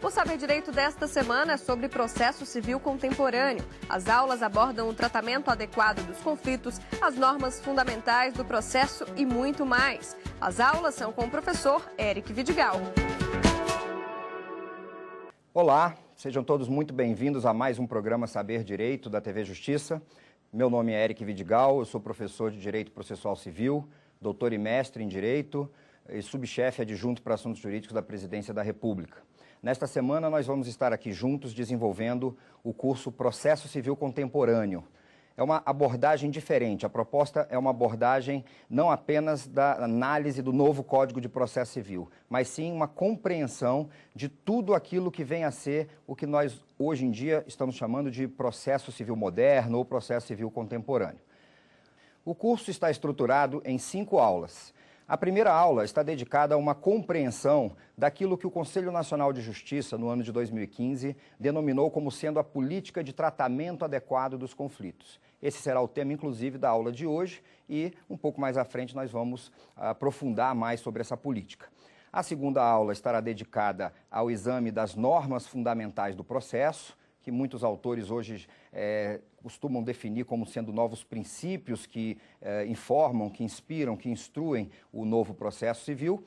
O Saber Direito desta semana é sobre processo civil contemporâneo. As aulas abordam o tratamento adequado dos conflitos, as normas fundamentais do processo e muito mais. As aulas são com o professor Eric Vidigal. Olá, sejam todos muito bem-vindos a mais um programa Saber Direito da TV Justiça. Meu nome é Eric Vidigal, eu sou professor de Direito Processual Civil, doutor e mestre em Direito e subchefe adjunto para assuntos jurídicos da Presidência da República. Nesta semana nós vamos estar aqui juntos desenvolvendo o curso Processo Civil Contemporâneo. É uma abordagem diferente, a proposta é uma abordagem não apenas da análise do novo Código de Processo Civil, mas sim uma compreensão de tudo aquilo que vem a ser o que nós hoje em dia estamos chamando de processo civil moderno ou processo civil contemporâneo. O curso está estruturado em 5 aulas. A primeira aula está dedicada a uma compreensão daquilo que o Conselho Nacional de Justiça, no ano de 2015, denominou como sendo a política de tratamento adequado dos conflitos. Esse será o tema, inclusive, da aula de hoje e, um pouco mais à frente, nós vamos aprofundar mais sobre essa política. A segunda aula estará dedicada ao exame das normas fundamentais do processo, que muitos autores hoje costumam definir como sendo novos princípios que informam, que inspiram, que instruem o novo processo civil.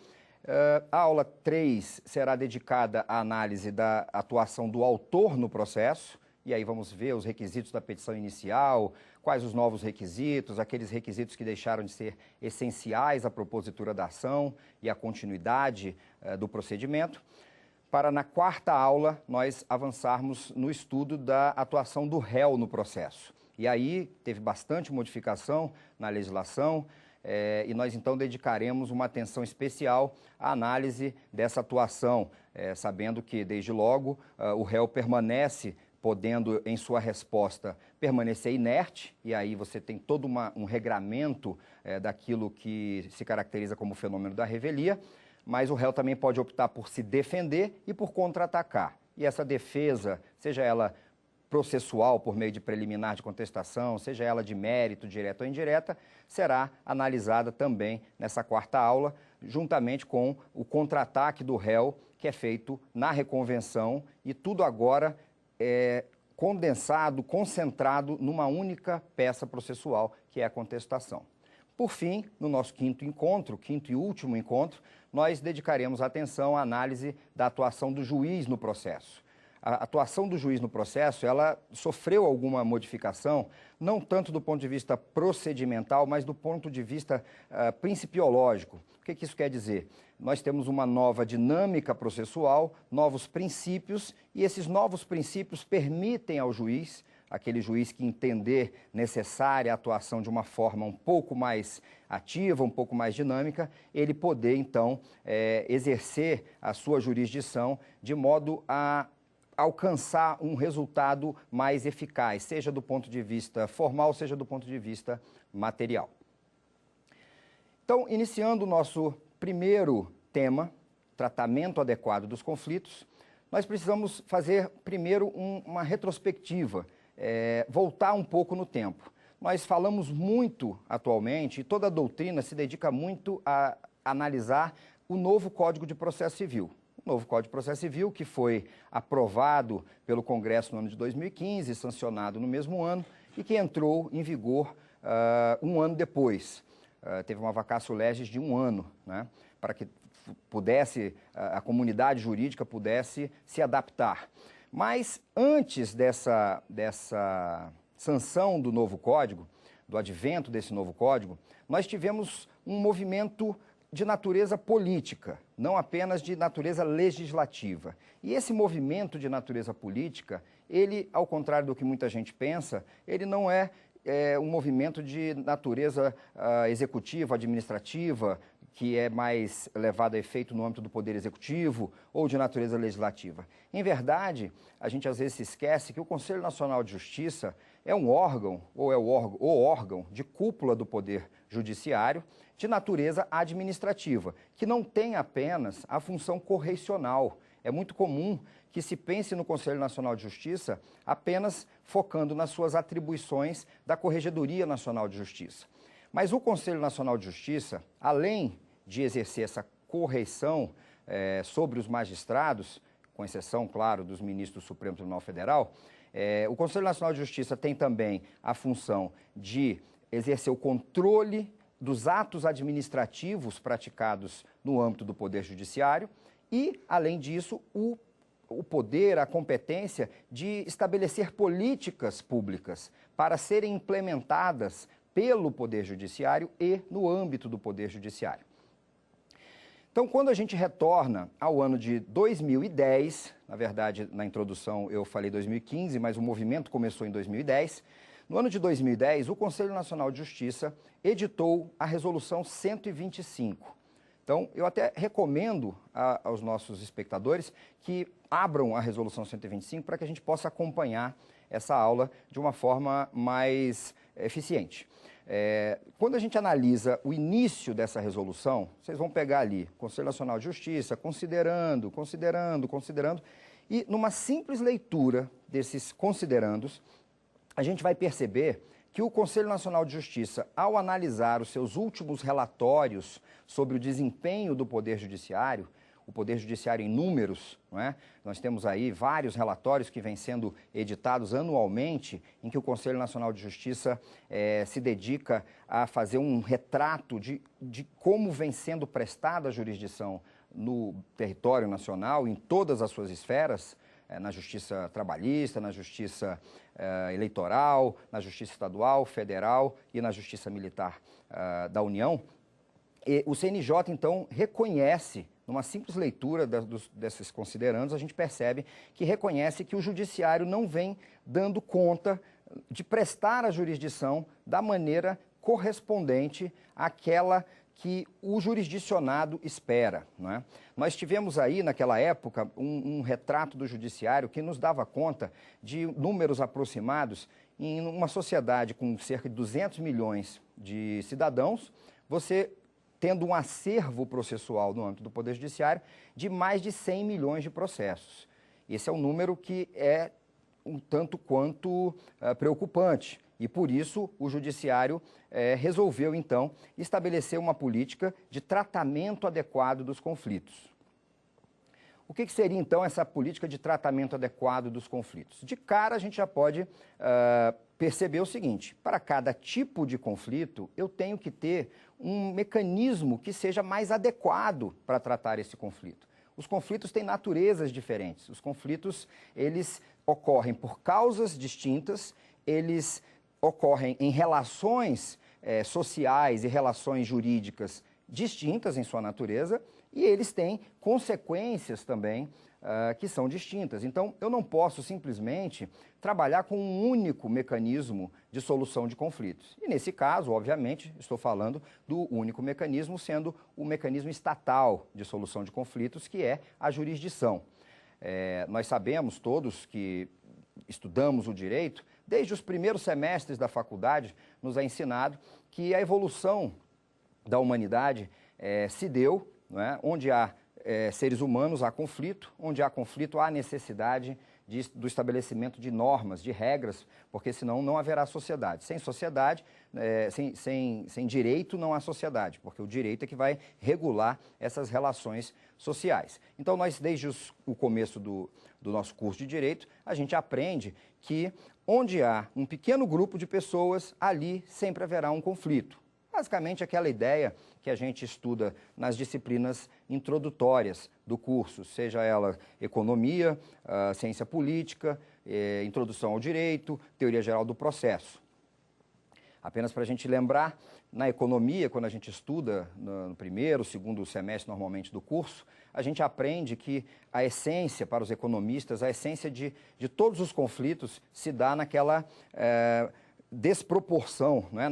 A aula 3 será dedicada à análise da atuação do autor no processo, e aí vamos ver os requisitos da petição inicial, quais os novos requisitos, aqueles requisitos que deixaram de ser essenciais à propositura da ação e à continuidade do procedimento, para na quarta aula nós avançarmos no estudo da atuação do réu no processo. E aí teve bastante modificação na legislação e nós então dedicaremos uma atenção especial à análise dessa atuação, sabendo que desde logo o réu permanece podendo em sua resposta permanecer inerte, e aí você tem todo um regramento daquilo que se caracteriza como o fenômeno da revelia, mas o réu também pode optar por se defender e por contra-atacar. E essa defesa, seja ela processual por meio de preliminar de contestação, seja ela de mérito, direta ou indireta, será analisada também nessa quarta aula, juntamente com o contra-ataque do réu, que é feito na reconvenção, e tudo agora é condensado, concentrado numa única peça processual, que é a contestação. Por fim, no nosso quinto e último encontro, nós dedicaremos atenção à análise da atuação do juiz no processo. A atuação do juiz no processo, ela sofreu alguma modificação, não tanto do ponto de vista procedimental, mas do ponto de vista principiológico. O que isso quer dizer? Nós temos uma nova dinâmica processual, novos princípios, e esses novos princípios permitem ao juiz, aquele juiz que entender necessária a atuação de uma forma um pouco mais ativa, um pouco mais dinâmica, ele poder, então, exercer a sua jurisdição de modo a alcançar um resultado mais eficaz, seja do ponto de vista formal, seja do ponto de vista material. Então, iniciando o nosso primeiro tema, tratamento adequado dos conflitos, nós precisamos fazer primeiro uma retrospectiva, voltar um pouco no tempo. Nós falamos muito atualmente, e toda a doutrina se dedica muito a analisar o novo Código de Processo Civil. O novo Código de Processo Civil, que foi aprovado pelo Congresso no ano de 2015, sancionado no mesmo ano, e que entrou em vigor um ano depois. Teve uma vacatio legis de um ano, né, para que a comunidade jurídica pudesse se adaptar. Mas antes dessa sanção do novo código, do advento desse novo código, nós tivemos um movimento de natureza política, não apenas de natureza legislativa. E esse movimento de natureza política, ele, ao contrário do que muita gente pensa, ele não é um movimento de natureza executiva, administrativa, que é mais levado a efeito no âmbito do Poder Executivo ou de natureza legislativa. Em verdade, a gente às vezes se esquece que o Conselho Nacional de Justiça é um órgão, ou é o órgão de cúpula do Poder Judiciário, de natureza administrativa, que não tem apenas a função correicional. É muito comum que se pense no Conselho Nacional de Justiça apenas focando nas suas atribuições da Corregedoria Nacional de Justiça. Mas o Conselho Nacional de Justiça, além de exercer essa correição sobre os magistrados, com exceção, claro, dos ministros do Supremo Tribunal Federal, o Conselho Nacional de Justiça tem também a função de exercer o controle dos atos administrativos praticados no âmbito do Poder Judiciário e, além disso, o poder, a competência de estabelecer políticas públicas para serem implementadas pelo Poder Judiciário e no âmbito do Poder Judiciário. Então, quando a gente retorna ao ano de 2010, na verdade, na introdução eu falei 2015, mas o movimento começou em 2010. No ano de 2010, o Conselho Nacional de Justiça editou a Resolução 125. Então, eu até recomendo aos nossos espectadores que abram a Resolução 125 para que a gente possa acompanhar essa aula de uma forma mais eficiente. Quando a gente analisa o início dessa resolução, vocês vão pegar ali, Conselho Nacional de Justiça, considerando, e numa simples leitura desses considerandos, a gente vai perceber que o Conselho Nacional de Justiça, ao analisar os seus últimos relatórios sobre o desempenho do Poder Judiciário, o Poder Judiciário em números, não é? Nós temos aí vários relatórios que vêm sendo editados anualmente, em que o Conselho Nacional de Justiça se dedica a fazer um retrato de como vem sendo prestada a jurisdição no território nacional, em todas as suas esferas, na Justiça Trabalhista, na Justiça Eleitoral, na Justiça Estadual, Federal e na Justiça Militar da União. E o CNJ, então, reconhece, numa simples leitura desses considerandos, a gente percebe que reconhece que o Judiciário não vem dando conta de prestar a jurisdição da maneira correspondente àquela que o jurisdicionado espera, não é? Nós tivemos aí, naquela época, um retrato do Judiciário que nos dava conta de números aproximados em uma sociedade com cerca de 200 milhões de cidadãos, você tendo um acervo processual no âmbito do Poder Judiciário de mais de 100 milhões de processos. Esse é um número que é um tanto quanto preocupante. E, por isso, o Judiciário resolveu, então, estabelecer uma política de tratamento adequado dos conflitos. O que seria, então, essa política de tratamento adequado dos conflitos? De cara, a gente já pode perceber o seguinte: para cada tipo de conflito, eu tenho que ter um mecanismo que seja mais adequado para tratar esse conflito. Os conflitos têm naturezas diferentes. Os conflitos, eles ocorrem por causas distintas, eles ocorrem em relações sociais e relações jurídicas distintas em sua natureza, e eles têm consequências também que são distintas. Então, eu não posso simplesmente trabalhar com um único mecanismo de solução de conflitos. E nesse caso, obviamente, estou falando do único mecanismo, sendo o mecanismo estatal de solução de conflitos, que é a jurisdição. Nós sabemos todos que estudamos o direito, desde os primeiros semestres da faculdade, nos é ensinado que a evolução da humanidade se deu, não é? Onde há seres humanos, há conflito, onde há conflito, há necessidade do estabelecimento de normas, de regras, porque senão não haverá sociedade. Sem sociedade, sem direito, não há sociedade, porque o direito é que vai regular essas relações sociais. Então, nós, desde o começo do nosso curso de Direito, a gente aprende que onde há um pequeno grupo de pessoas, ali sempre haverá um conflito. Basicamente, aquela ideia que a gente estuda nas disciplinas introdutórias do curso, seja ela economia, ciência política, introdução ao direito, teoria geral do processo. Apenas para a gente lembrar, na economia, quando a gente estuda no primeiro, segundo semestre normalmente do curso, a gente aprende que a essência, para os economistas, a essência de todos os conflitos se dá naquela desproporção, não é?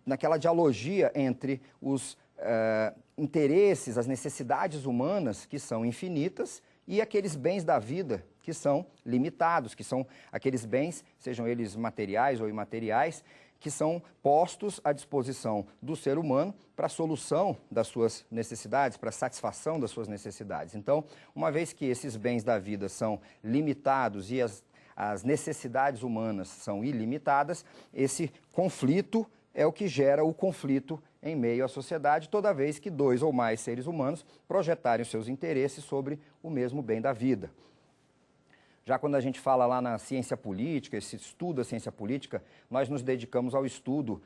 Naquela dialogia entre os interesses, as necessidades humanas, que são infinitas, e aqueles bens da vida que são limitados, que são aqueles bens, sejam eles materiais ou imateriais, que são postos à disposição do ser humano para a solução das suas necessidades, para a satisfação das suas necessidades. Então, uma vez que esses bens da vida são limitados e as necessidades humanas são ilimitadas, esse conflito é o que gera o conflito em meio à sociedade, toda vez que dois ou mais seres humanos projetarem os seus interesses sobre o mesmo bem da vida. Já quando a gente fala lá na ciência política, esse estudo da ciência política, nós nos dedicamos ao estudo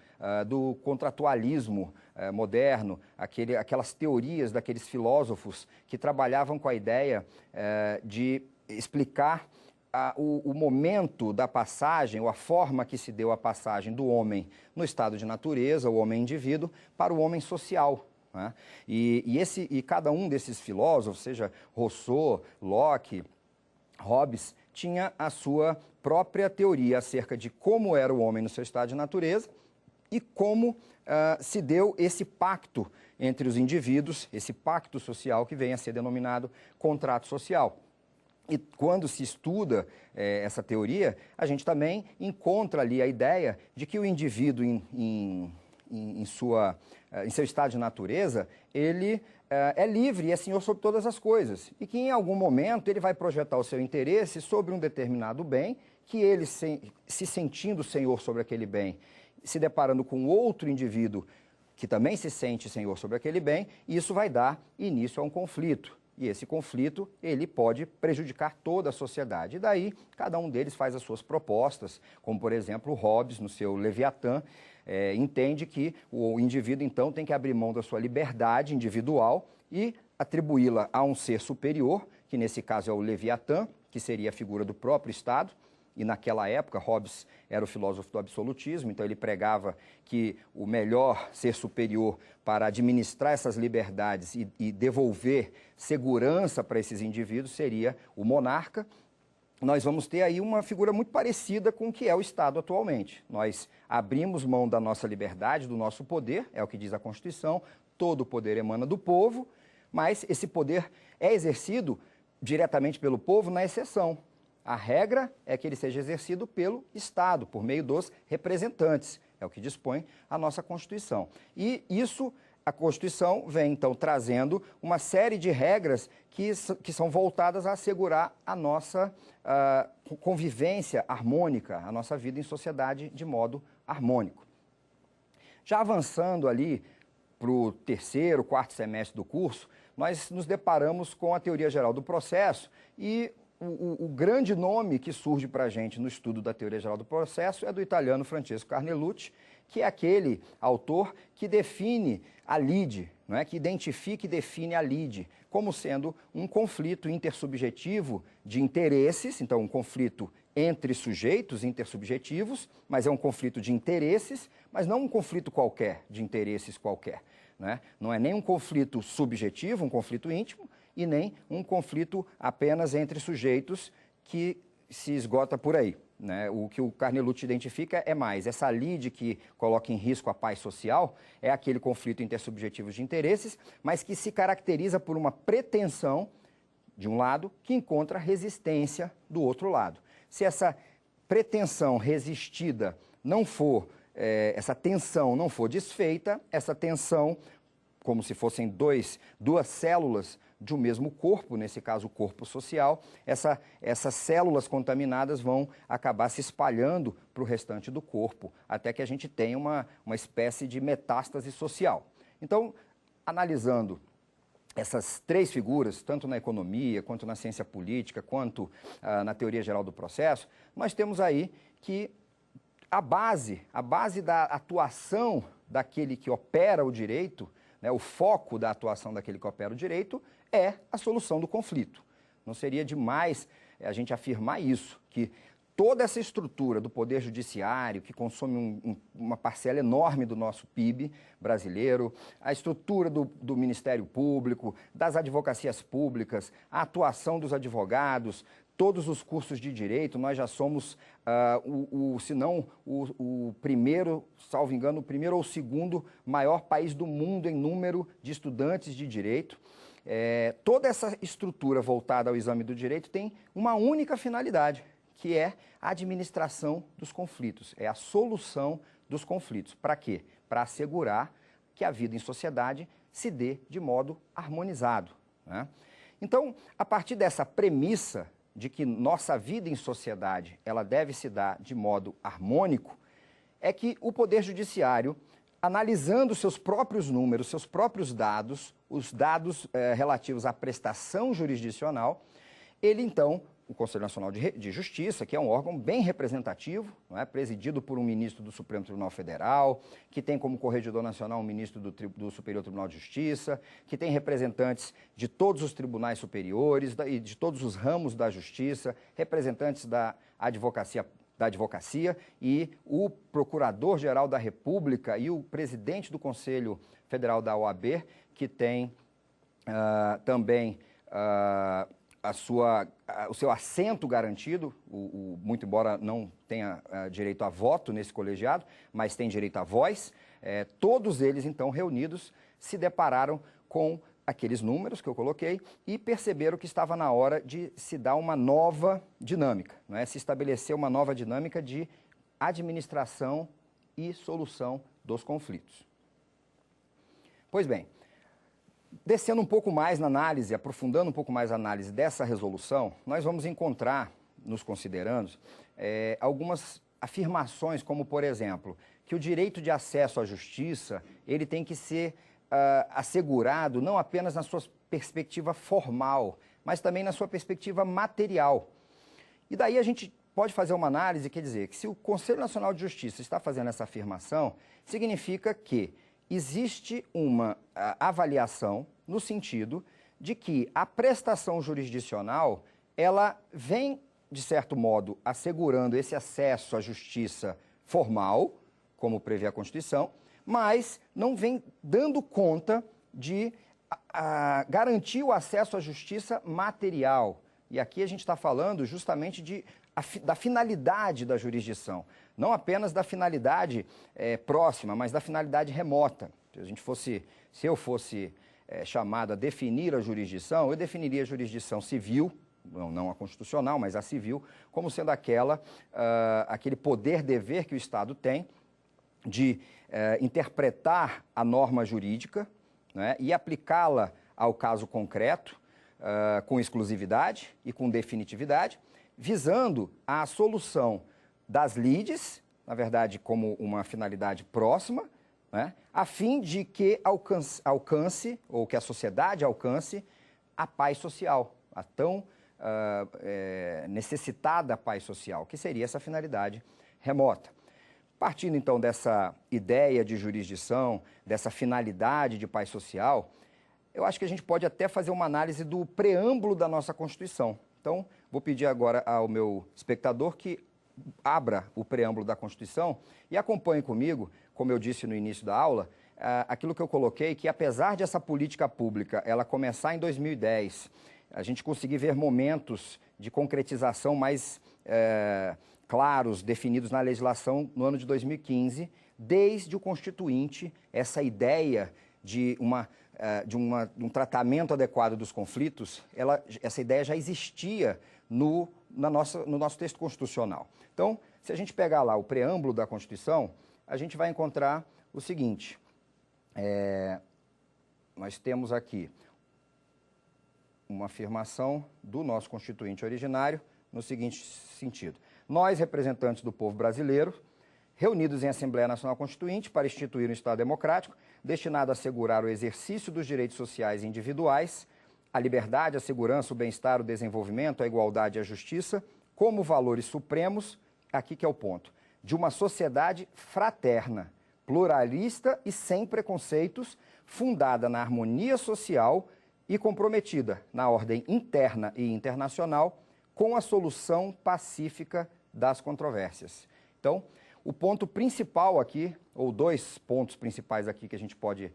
do contratualismo moderno, aquelas teorias daqueles filósofos que trabalhavam com a ideia de explicar o momento da passagem, ou a forma que se deu a passagem do homem no estado de natureza, o homem indivíduo, para o homem social. Né? E cada um desses filósofos, seja Rousseau, Locke, Hobbes, tinha a sua própria teoria acerca de como era o homem no seu estado de natureza e como se deu esse pacto entre os indivíduos, esse pacto social que vem a ser denominado contrato social. E quando se estuda essa teoria, a gente também encontra ali a ideia de que o indivíduo em seu estado de natureza, ele é livre e é senhor sobre todas as coisas. E que em algum momento ele vai projetar o seu interesse sobre um determinado bem, que ele, se sentindo senhor sobre aquele bem, se deparando com outro indivíduo que também se sente senhor sobre aquele bem, isso vai dar início a um conflito. E esse conflito, ele pode prejudicar toda a sociedade. E daí, cada um deles faz as suas propostas, como, por exemplo, Hobbes, no seu Leviatã, entende que o indivíduo, então, tem que abrir mão da sua liberdade individual e atribuí-la a um ser superior, que nesse caso é o Leviatã, que seria a figura do próprio Estado. E naquela época, Hobbes era o filósofo do absolutismo, então ele pregava que o melhor ser superior para administrar essas liberdades e devolver segurança para esses indivíduos seria o monarca. Nós vamos ter aí uma figura muito parecida com o que é o Estado atualmente. Nós abrimos mão da nossa liberdade, do nosso poder, é o que diz a Constituição, todo o poder emana do povo, mas esse poder é exercido diretamente pelo povo na exceção. A regra é que ele seja exercido pelo Estado, por meio dos representantes. É o que dispõe a nossa Constituição. E isso, a Constituição vem, então, trazendo uma série de regras que são voltadas a assegurar a nossa convivência harmônica, a nossa vida em sociedade de modo harmônico. Já avançando ali para o terceiro, quarto semestre do curso, nós nos deparamos com a teoria geral do processo e o grande nome que surge para a gente no estudo da teoria geral do processo é do italiano Francesco Carnelucci, que é aquele autor que define a lide, não é? Que identifica e define a lide como sendo um conflito intersubjetivo de interesses, então um conflito entre sujeitos intersubjetivos, mas é um conflito de interesses, mas não um conflito qualquer, de interesses qualquer. Não é nem um conflito subjetivo, um conflito íntimo, e nem um conflito apenas entre sujeitos que se esgota por aí. Né? O que o Carnelucci identifica é mais essa lide que coloca em risco a paz social, é aquele conflito intersubjetivo de interesses, mas que se caracteriza por uma pretensão, de um lado, que encontra resistência do outro lado. Se essa pretensão resistida não for, essa tensão não for desfeita, essa tensão, como se fossem duas células de um mesmo corpo, nesse caso o corpo social, essas células contaminadas vão acabar se espalhando para o restante do corpo, até que a gente tenha uma espécie de metástase social. Então, analisando essas três figuras, tanto na economia, quanto na ciência política, quanto na teoria geral do processo, nós temos aí que a base da atuação daquele que opera o direito, né, o foco da atuação daquele que opera o direito, é a solução do conflito. Não seria demais a gente afirmar isso, que toda essa estrutura do poder judiciário, que consome uma parcela enorme do nosso PIB brasileiro, a estrutura do Ministério Público, das advocacias públicas, a atuação dos advogados, todos os cursos de direito, nós já somos, se não o primeiro, salvo engano, o primeiro ou o segundo maior país do mundo em número de estudantes de direito. Toda essa estrutura voltada ao exame do direito tem uma única finalidade, que é a administração dos conflitos, é a solução dos conflitos. Para quê? Para assegurar que a vida em sociedade se dê de modo harmonizado. Né? Então, a partir dessa premissa de que nossa vida em sociedade ela deve se dar de modo harmônico, é que o Poder Judiciário, analisando seus próprios números, seus próprios dados, os dados relativos à prestação jurisdicional, ele então, o Conselho Nacional de Justiça, que é um órgão bem representativo, não é? Presidido por um ministro do Supremo Tribunal Federal, que tem como corregedor nacional um ministro do Superior Tribunal de Justiça, que tem representantes de todos os tribunais superiores e de todos os ramos da justiça, representantes da advocacia e o Procurador-Geral da República e o presidente do Conselho Federal da OAB, que tem também o seu assento garantido, muito embora não tenha direito a voto nesse colegiado, mas tem direito à voz. Todos eles, então, reunidos, se depararam com aqueles números que eu coloquei e perceberam que estava na hora de se dar uma nova dinâmica, não é? Se estabelecer uma nova dinâmica de administração e solução dos conflitos. Pois bem, descendo um pouco mais na análise, aprofundando um pouco mais a análise dessa resolução, nós vamos encontrar, nos considerandos, algumas afirmações, como, por exemplo, que o direito de acesso à justiça ele tem que ser assegurado não apenas na sua perspectiva formal, mas também na sua perspectiva material. E daí a gente pode fazer uma análise, quer dizer, que se o Conselho Nacional de Justiça está fazendo essa afirmação, significa que existe uma avaliação no sentido de que a prestação jurisdicional, ela vem, de certo modo, assegurando esse acesso à justiça formal, como prevê a Constituição, mas não vem dando conta de garantir o acesso à justiça material. E aqui a gente está falando justamente da finalidade da jurisdição, não apenas da finalidade próxima, mas da finalidade remota. Se eu fosse chamado a definir a jurisdição, eu definiria a jurisdição civil, não a constitucional, mas a civil, como sendo aquele poder-dever que o Estado tem de interpretar a norma jurídica, né, e aplicá-la ao caso concreto, com exclusividade e com definitividade, visando a solução das lides, na verdade como uma finalidade próxima, né, a fim de que alcance, ou que a sociedade alcance, a paz social, a tão necessitada paz social, que seria essa finalidade remota. Partindo, então, dessa ideia de jurisdição, dessa finalidade de paz social, eu acho que a gente pode até fazer uma análise do preâmbulo da nossa Constituição. Então, vou pedir agora ao meu espectador que abra o preâmbulo da Constituição e acompanhe comigo, como eu disse no início da aula, aquilo que eu coloquei, que apesar de essa política pública ela começar em 2010, a gente conseguir ver momentos de concretização mais claros, definidos na legislação no ano de 2015, desde o Constituinte, essa ideia de um tratamento adequado dos conflitos, essa ideia já existia no nosso texto constitucional. Então, se a gente pegar lá o preâmbulo da Constituição, a gente vai encontrar o seguinte, nós temos aqui uma afirmação do nosso Constituinte originário no seguinte sentido: nós, representantes do povo brasileiro, reunidos em Assembleia Nacional Constituinte para instituir um Estado democrático, destinado a assegurar o exercício dos direitos sociais e individuais, a liberdade, a segurança, o bem-estar, o desenvolvimento, a igualdade e a justiça, como valores supremos, aqui que é o ponto, de uma sociedade fraterna, pluralista e sem preconceitos, fundada na harmonia social e comprometida na ordem interna e internacional com a solução pacífica das controvérsias. Então, o ponto principal aqui, ou dois pontos principais aqui que a gente pode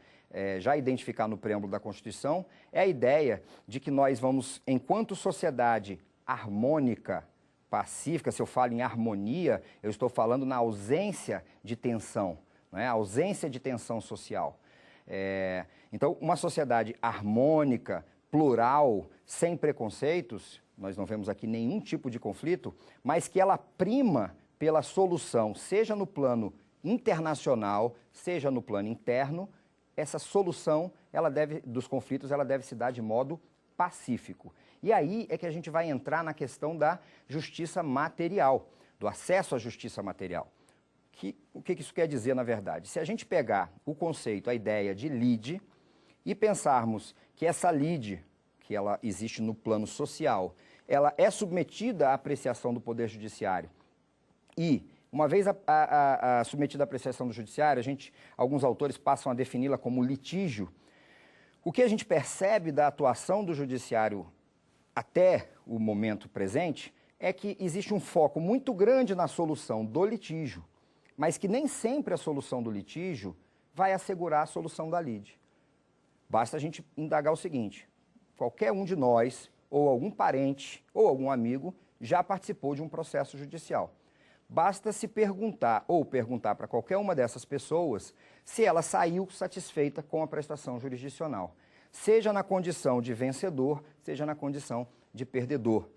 já identificar no preâmbulo da Constituição, é a ideia de que nós vamos, enquanto sociedade harmônica, pacífica, se eu falo em harmonia, eu estou falando na ausência de tensão, não é? A ausência de tensão social. Então, uma sociedade harmônica, plural, sem preconceitos, nós não vemos aqui nenhum tipo de conflito, mas que ela prima pela solução, seja no plano internacional, seja no plano interno, essa solução dos conflitos ela deve se dar de modo pacífico. E aí é que a gente vai entrar na questão da justiça material, do acesso à justiça material, O que isso quer dizer, na verdade? Se a gente pegar o conceito, a ideia de lide, e pensarmos que essa lide, que ela existe no plano social, ela é submetida à apreciação do Poder Judiciário. E, uma vez submetida à apreciação do Judiciário, alguns autores passam a defini-la como litígio. O que a gente percebe da atuação do Judiciário até o momento presente é que existe um foco muito grande na solução do litígio, mas que nem sempre a solução do litígio vai assegurar a solução da lide. Basta a gente indagar o seguinte: qualquer um de nós, ou algum parente, ou algum amigo, já participou de um processo judicial. Basta se perguntar, ou perguntar para qualquer uma dessas pessoas, se ela saiu satisfeita com a prestação jurisdicional, seja na condição de vencedor, seja na condição de perdedor.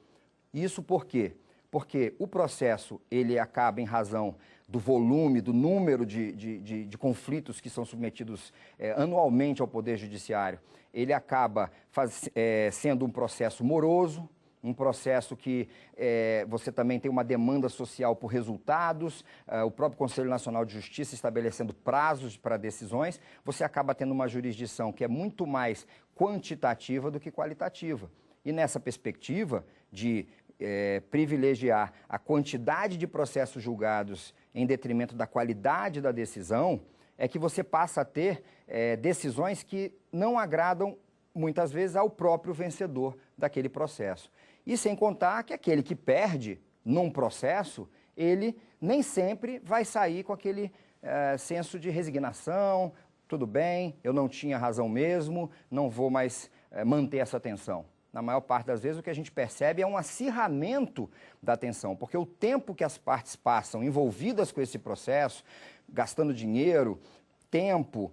Isso por quê? Porque o processo, ele acaba em razão do volume, do número de conflitos que são submetidos anualmente ao Poder Judiciário, ele acaba sendo um processo moroso, um processo que você também tem uma demanda social por resultados, o próprio Conselho Nacional de Justiça estabelecendo prazos para decisões, você acaba tendo uma jurisdição que é muito mais quantitativa do que qualitativa. E nessa perspectiva de privilegiar a quantidade de processos julgados em detrimento da qualidade da decisão, é que você passa a ter decisões que não agradam muitas vezes ao próprio vencedor daquele processo. E sem contar que aquele que perde num processo, ele nem sempre vai sair com aquele senso de resignação, tudo bem, eu não tinha razão mesmo, não vou mais manter essa tensão. Na maior parte das vezes, o que a gente percebe é um acirramento da tensão, porque o tempo que as partes passam envolvidas com esse processo, gastando dinheiro, tempo,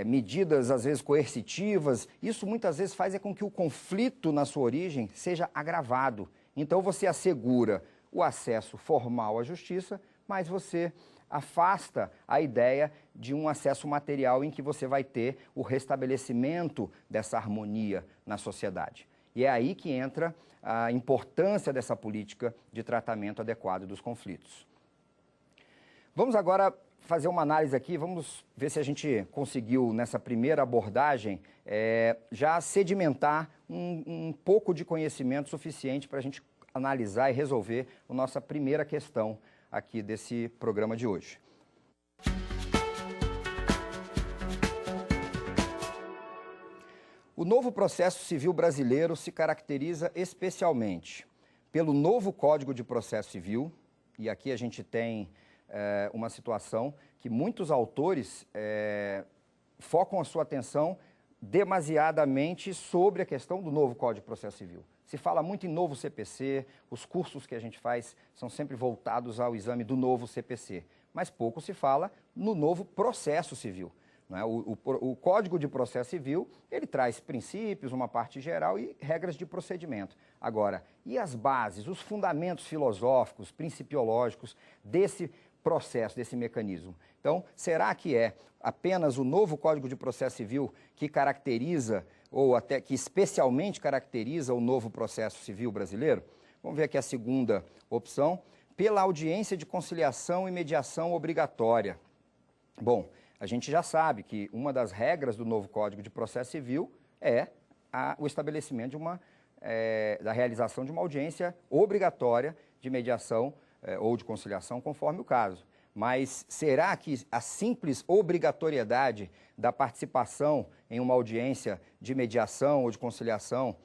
medidas às vezes coercitivas, isso muitas vezes faz com que o conflito na sua origem seja agravado. Então você assegura o acesso formal à justiça, mas você afasta a ideia de um acesso material em que você vai ter o restabelecimento dessa harmonia na sociedade. E é aí que entra a importância dessa política de tratamento adequado dos conflitos. Vamos agora fazer uma análise aqui, vamos ver se a gente conseguiu, nessa primeira abordagem, já sedimentar um pouco de conhecimento suficiente para a gente analisar e resolver a nossa primeira questão aqui desse programa de hoje. O novo processo civil brasileiro se caracteriza especialmente pelo novo Código de Processo Civil, e aqui a gente tem uma situação que muitos autores focam a sua atenção demasiadamente sobre a questão do novo Código de Processo Civil. Se fala muito em novo CPC, os cursos que a gente faz são sempre voltados ao exame do novo CPC, mas pouco se fala no novo processo civil. O Código de Processo Civil, ele traz princípios, uma parte geral e regras de procedimento. Agora, e as bases, os fundamentos filosóficos, principiológicos desse processo, desse mecanismo? Então, será que é apenas o novo Código de Processo Civil que caracteriza, ou até que especialmente caracteriza o novo processo civil brasileiro? Vamos ver aqui a segunda opção, pela audiência de conciliação e mediação obrigatória. Bom, a gente já sabe que uma das regras do novo Código de Processo Civil é o estabelecimento da realização de uma audiência obrigatória de mediação ou de conciliação, conforme o caso. Mas será que a simples obrigatoriedade da participação em uma audiência de mediação ou de conciliação,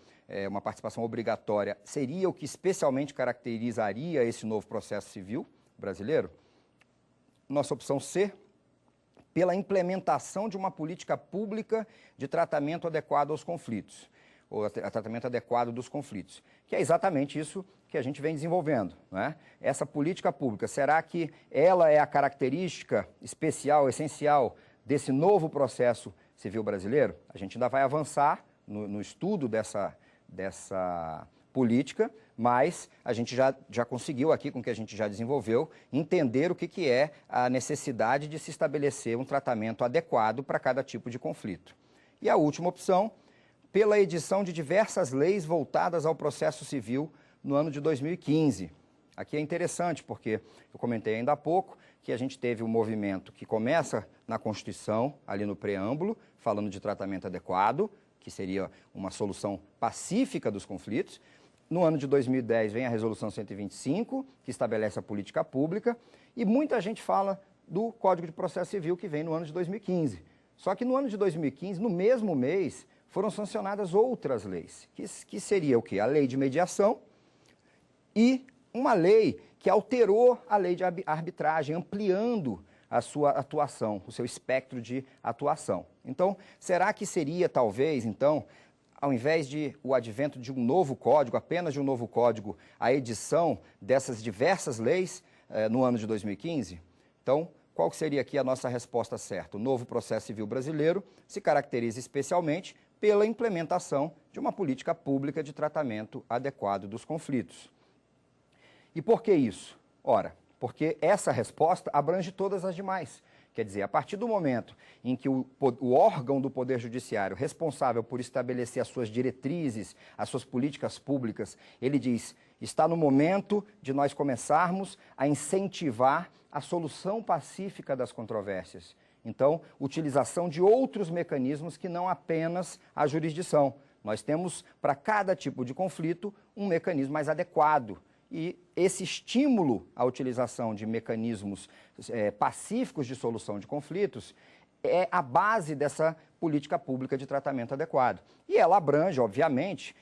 uma participação obrigatória, seria o que especialmente caracterizaria esse novo processo civil brasileiro? Nossa opção C, pela implementação de uma política pública de tratamento adequado aos conflitos, ou tratamento adequado dos conflitos, que é exatamente isso que a gente vem desenvolvendo, né? Essa política pública, será que ela é a característica especial, essencial desse novo processo civil brasileiro? A gente ainda vai avançar no estudo dessa política, mas a gente já conseguiu aqui, com o que a gente já desenvolveu, entender o que é a necessidade de se estabelecer um tratamento adequado para cada tipo de conflito. E a última opção, pela edição de diversas leis voltadas ao processo civil no ano de 2015. Aqui é interessante porque eu comentei ainda há pouco que a gente teve um movimento que começa na Constituição, ali no preâmbulo, falando de tratamento adequado, que seria uma solução pacífica dos conflitos. No ano de 2010 vem a Resolução 125, que estabelece a política pública, e muita gente fala do Código de Processo Civil, que vem no ano de 2015. Só que no ano de 2015, no mesmo mês, foram sancionadas outras leis, que seria o quê? A Lei de Mediação e uma lei que alterou a Lei de Arbitragem, ampliando a sua atuação, o seu espectro de atuação. Então, será que seria, talvez, então, ao invés de o advento de um novo código, apenas de um novo código, a edição dessas diversas leis no ano de 2015? Então, qual seria aqui a nossa resposta certa? O novo processo civil brasileiro se caracteriza especialmente pela implementação de uma política pública de tratamento adequado dos conflitos. E por que isso? Ora, porque essa resposta abrange todas as demais. Quer dizer, a partir do momento em que o órgão do Poder Judiciário responsável por estabelecer as suas diretrizes, as suas políticas públicas, ele diz, está no momento de nós começarmos a incentivar a solução pacífica das controvérsias. Então, utilização de outros mecanismos que não apenas a jurisdição. Nós temos, para cada tipo de conflito, um mecanismo mais adequado. E esse estímulo à utilização de mecanismos pacíficos de solução de conflitos é a base dessa política pública de tratamento adequado. E ela abrange, obviamente,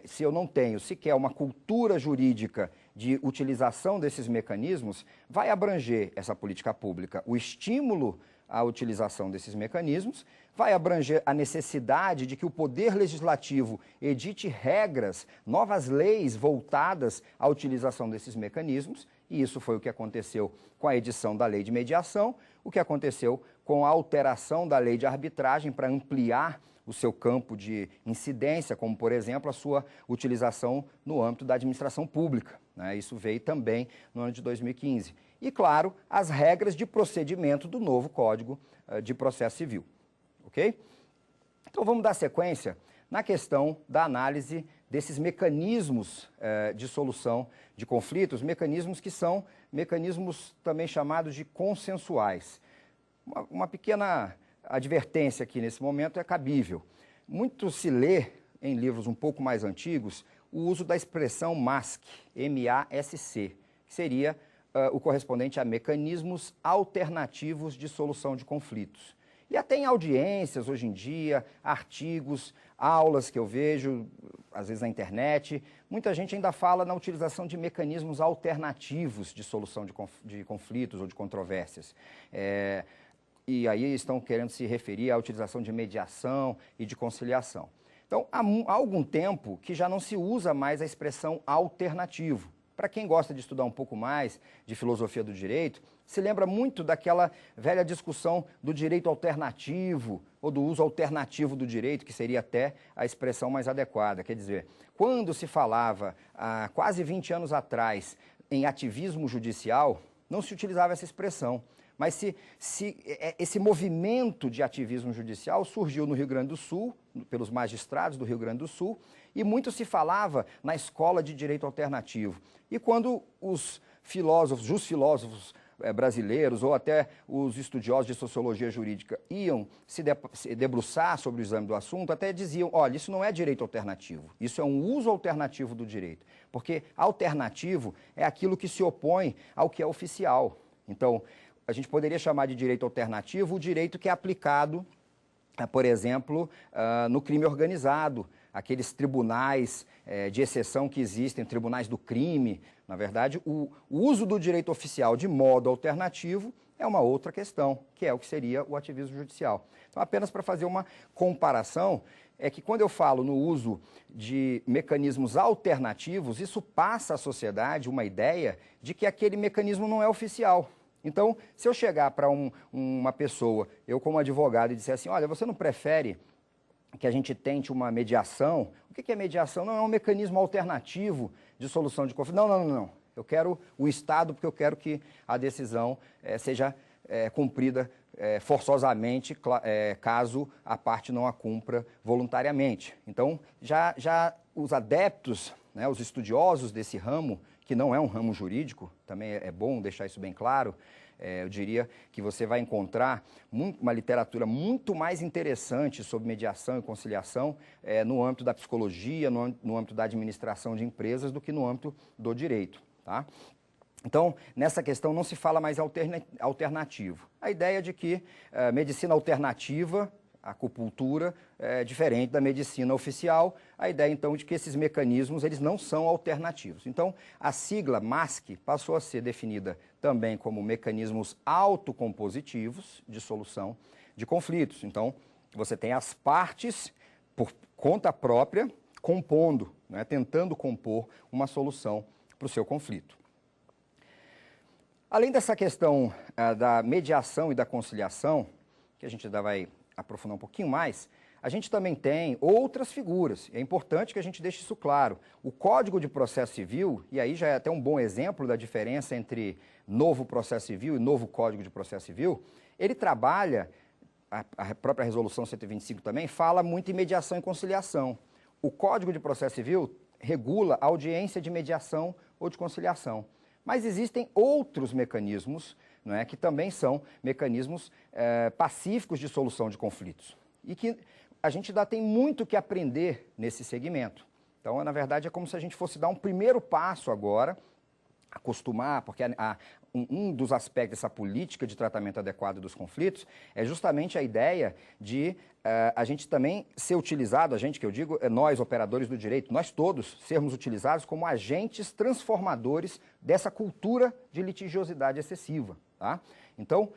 se eu não tenho sequer uma cultura jurídica de utilização desses mecanismos, vai abranger essa política pública o estímulo à utilização desses mecanismos, vai abranger a necessidade de que o Poder Legislativo edite regras, novas leis voltadas à utilização desses mecanismos, e isso foi o que aconteceu com a edição da Lei de Mediação, o que aconteceu com a alteração da Lei de Arbitragem para ampliar o seu campo de incidência, como, por exemplo, a sua utilização no âmbito da administração pública, né? Isso veio também no ano de 2015. E, claro, as regras de procedimento do novo Código de Processo Civil. Ok? Então, vamos dar sequência na questão da análise desses mecanismos de solução de conflitos, mecanismos que são mecanismos também chamados de consensuais. Uma pequena advertência aqui nesse momento é cabível. Muito se lê em livros um pouco mais antigos o uso da expressão MASC, M-A-S-C, que seria o correspondente a mecanismos alternativos de solução de conflitos. E até em audiências, hoje em dia, artigos, aulas que eu vejo, às vezes na internet, muita gente ainda fala na utilização de mecanismos alternativos de solução de conflitos ou de controvérsias. E aí estão querendo se referir à utilização de mediação e de conciliação. Então, há algum tempo que já não se usa mais a expressão alternativo. Para quem gosta de estudar um pouco mais de filosofia do direito, se lembra muito daquela velha discussão do direito alternativo ou do uso alternativo do direito, que seria até a expressão mais adequada. Quer dizer, quando se falava, há quase 20 anos atrás, em ativismo judicial, não se utilizava essa expressão. Mas esse movimento de ativismo judicial surgiu no Rio Grande do Sul, pelos magistrados do Rio Grande do Sul, e muito se falava na escola de direito alternativo. E quando os filósofos brasileiros ou até os estudiosos de sociologia jurídica iam se debruçar sobre o exame do assunto, até diziam, olha, isso não é direito alternativo, isso é um uso alternativo do direito, porque alternativo é aquilo que se opõe ao que é oficial. Então, a gente poderia chamar de direito alternativo o direito que é aplicado, por exemplo, no crime organizado, aqueles tribunais de exceção que existem, tribunais do crime. Na verdade, o uso do direito oficial de modo alternativo é uma outra questão, que é o que seria o ativismo judicial. Então, apenas para fazer uma comparação, é que quando eu falo no uso de mecanismos alternativos, isso passa à sociedade uma ideia de que aquele mecanismo não é oficial. Então, se eu chegar para uma pessoa, eu como advogado, e disser assim, olha, você não prefere que a gente tente uma mediação? O que é mediação? Não, é um mecanismo alternativo de solução de conflito. Não. Eu quero o Estado porque eu quero que a decisão seja cumprida forçosamente, caso a parte não a cumpra voluntariamente. Então, já os adeptos, né, os estudiosos desse ramo, que não é um ramo jurídico, também é bom deixar isso bem claro, Eu diria que você vai encontrar uma literatura muito mais interessante sobre mediação e conciliação no âmbito da psicologia, no âmbito da administração de empresas, do que no âmbito do direito, tá? Então, nessa questão não se fala mais alternativo. A ideia de que medicina alternativa, a acupuntura, é diferente da medicina oficial, a ideia então de que esses mecanismos eles não são alternativos. Então, a sigla MASC passou a ser definida também como mecanismos autocompositivos de solução de conflitos. Então, você tem as partes, por conta própria, compondo, né, tentando compor uma solução para o seu conflito. Além dessa questão da mediação e da conciliação, que a gente ainda vai aprofundar um pouquinho mais, a gente também tem outras figuras. É importante que a gente deixe isso claro. O Código de Processo Civil, e aí já é até um bom exemplo da diferença entre novo processo civil e novo Código de Processo Civil, ele trabalha, a própria Resolução 125 também, fala muito em mediação e conciliação. O Código de Processo Civil regula a audiência de mediação ou de conciliação. Mas existem outros mecanismos, não é, que também são mecanismos pacíficos de solução de conflitos. E que a gente ainda tem muito que aprender nesse segmento. Então, na verdade, é como se a gente fosse dar um primeiro passo agora, acostumar, porque um dos aspectos dessa política de tratamento adequado dos conflitos é justamente a ideia de a gente também ser utilizado, a gente que eu digo, nós operadores do direito, nós todos sermos utilizados como agentes transformadores dessa cultura de litigiosidade excessiva, tá? Então,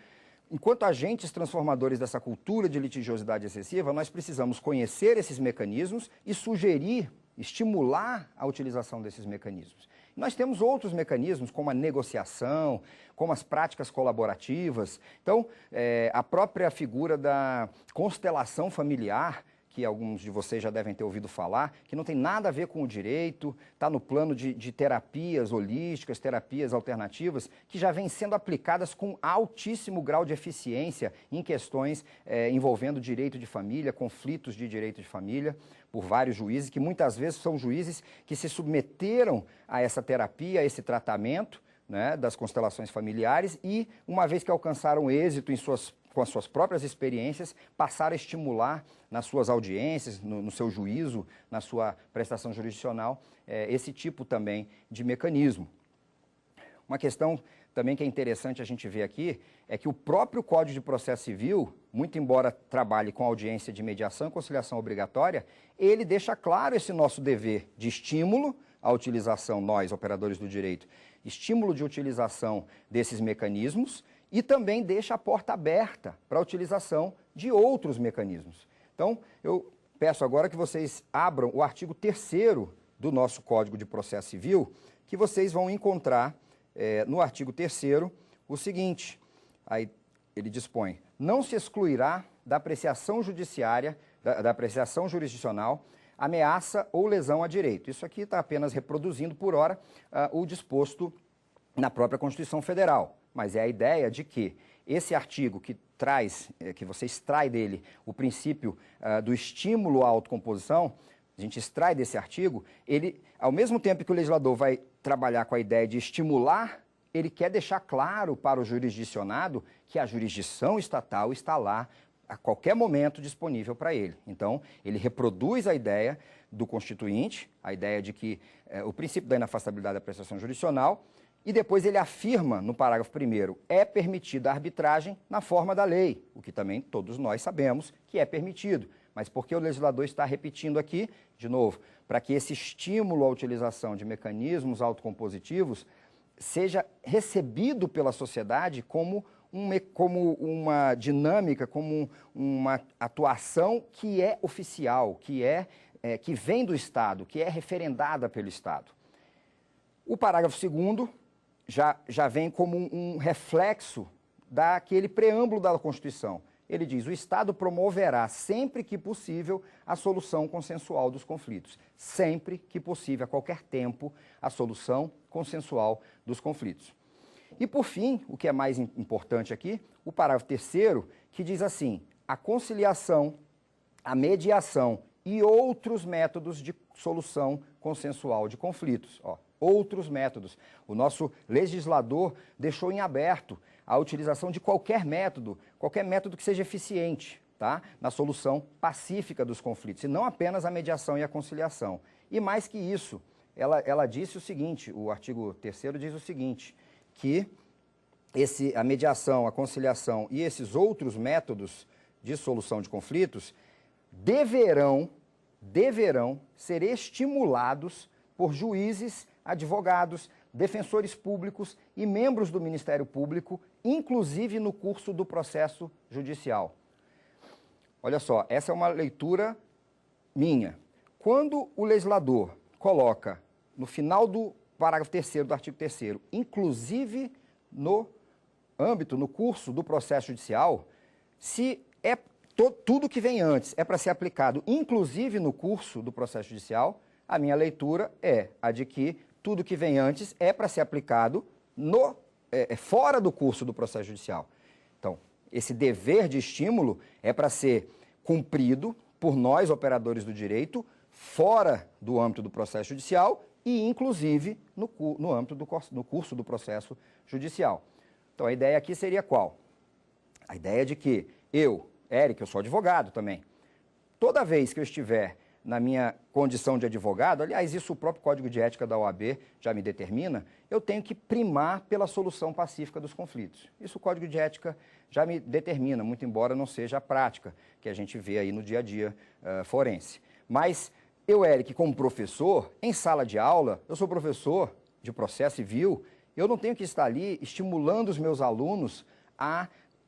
enquanto agentes transformadores dessa cultura de litigiosidade excessiva, nós precisamos conhecer esses mecanismos e sugerir, estimular a utilização desses mecanismos. Nós temos outros mecanismos, como a negociação, como as práticas colaborativas. Então, a própria figura da constelação familiar, que alguns de vocês já devem ter ouvido falar, que não tem nada a ver com o direito, está no plano de terapias holísticas, terapias alternativas, que já vêm sendo aplicadas com altíssimo grau de eficiência em questões envolvendo direito de família, conflitos de direito de família, por vários juízes, que muitas vezes são juízes que se submeteram a essa terapia, a esse tratamento, né, das constelações familiares e, uma vez que alcançaram êxito com as suas próprias experiências, passaram a estimular nas suas audiências, no seu juízo, na sua prestação jurisdicional, esse tipo também de mecanismo. Uma questão também que é interessante a gente ver aqui é que o próprio Código de Processo Civil, muito embora trabalhe com audiência de mediação e conciliação obrigatória, ele deixa claro esse nosso dever de estímulo à utilização, nós, operadores do direito, estímulo de utilização desses mecanismos e também deixa a porta aberta para a utilização de outros mecanismos. Então, eu peço agora que vocês abram o artigo 3º do nosso Código de Processo Civil, que vocês vão encontrar no artigo 3º o seguinte, aí ele dispõe: não se excluirá da apreciação judiciária, da apreciação jurisdicional, ameaça ou lesão a direito. Isso aqui está apenas reproduzindo, por hora, o disposto na própria Constituição Federal. Mas é a ideia de que esse artigo que traz, que você extrai dele o princípio do estímulo à autocomposição, a gente extrai desse artigo, ele, ao mesmo tempo que o legislador vai trabalhar com a ideia de estimular, ele quer deixar claro para o jurisdicionado que a jurisdição estatal está lá a qualquer momento disponível para ele. Então, ele reproduz a ideia do Constituinte, a ideia de que o princípio da inafastabilidade da prestação jurisdicional, e depois ele afirma no parágrafo 1º, é permitida a arbitragem na forma da lei, o que também todos nós sabemos que é permitido. Mas por que o legislador está repetindo aqui, de novo, para que esse estímulo à utilização de mecanismos autocompositivos seja recebido pela sociedade como uma dinâmica, como uma atuação que é oficial, que vem do Estado, que é referendada pelo Estado. O parágrafo 2º já vem como um reflexo daquele preâmbulo da Constituição. Ele diz: o Estado promoverá, sempre que possível, a solução consensual dos conflitos. Sempre que possível, a qualquer tempo, a solução consensual dos conflitos. E, por fim, o que é mais importante aqui, o parágrafo 3º, que diz assim: a conciliação, a mediação e outros métodos de solução consensual de conflitos. Outros métodos. O nosso legislador deixou em aberto a utilização de qualquer método que seja eficiente, tá? Na solução pacífica dos conflitos, e não apenas a mediação e a conciliação. E mais que isso, ela disse o seguinte, o artigo 3º diz o seguinte, que a mediação, a conciliação e esses outros métodos de solução de conflitos deverão ser estimulados por juízes, advogados, defensores públicos e membros do Ministério Público, inclusive no curso do processo judicial. Olha só, essa é uma leitura minha. Quando o legislador coloca no final do parágrafo 3º do artigo 3º, inclusive no curso do processo judicial, se tudo que vem antes é para ser aplicado, inclusive no curso do processo judicial, a minha leitura é a de que tudo que vem antes é para ser aplicado fora do curso do processo judicial. Então, esse dever de estímulo é para ser cumprido por nós, operadores do direito, fora do âmbito do processo judicial e, inclusive, no âmbito no curso do processo judicial. Então, a ideia aqui seria qual? A ideia de que eu, Eric, eu sou advogado também, toda vez que eu estiver na minha condição de advogado, aliás, isso o próprio Código de Ética da OAB já me determina, eu tenho que primar pela solução pacífica dos conflitos. Isso o Código de Ética já me determina, muito embora não seja a prática que a gente vê aí no dia a dia forense. Mas eu, Eric, como professor, em sala de aula, eu sou professor de processo civil, eu não tenho que estar ali estimulando os meus alunos